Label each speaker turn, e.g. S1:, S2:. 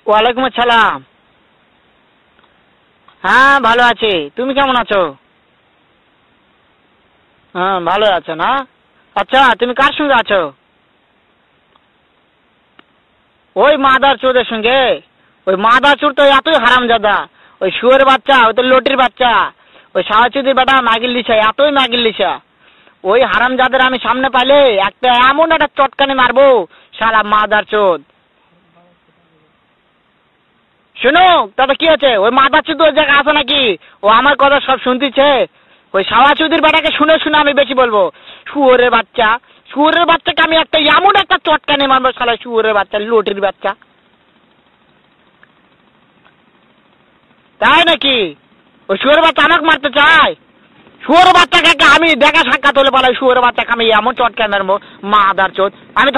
S1: ওয়ালাইকুম আসসালাম। হ্যাঁ ভালো আছি, তুমি কেমন আছো? হ্যাঁ ভালো আছো না? আচ্ছা তুমি কার সঙ্গে আছো? ওই মাদার চোদের সঙ্গে। ওই মাদার চোর তো এতই হারামজাদা, ওই শুয়োরের বাচ্চা, ওই তো লটির বাচ্চা, ওই সাওয়াচুদির বেটা মাগিল লিসা, এতই মাগিল লিসা। ওই হারামজাদের আমি সামনে পাইলে একটা এমন একটা চটকানি মারবো, সারা মাদার চোদ। শোনো তাতে কি আছে, ওই মাদার চোদ ওই জায়গায় আছে নাকি? ও আমার কথা সব শুনতেছে। ওই সাওয়াচুদির বেটাকে শুনে শুনে আমি বেশি বলবো। শুয়োরের বাচ্চা, শুয়োরের বাচ্চাকে আমি একটা এমন একটা চটকানি মারবো, সারা শুয়োরের বাচ্চা, লটির বাচ্চা। তাই নাকি? ওই শুয়োরের বাচ্চা আমাকে মারতে চায়? শুয়োরের বাচ্চাকে আমি দেখা সাক্ষাৎ হলে বলে শুয়োরের বাচ্চাকে আমি এমন চটকানি মারবো, মাদার চোদ। আমি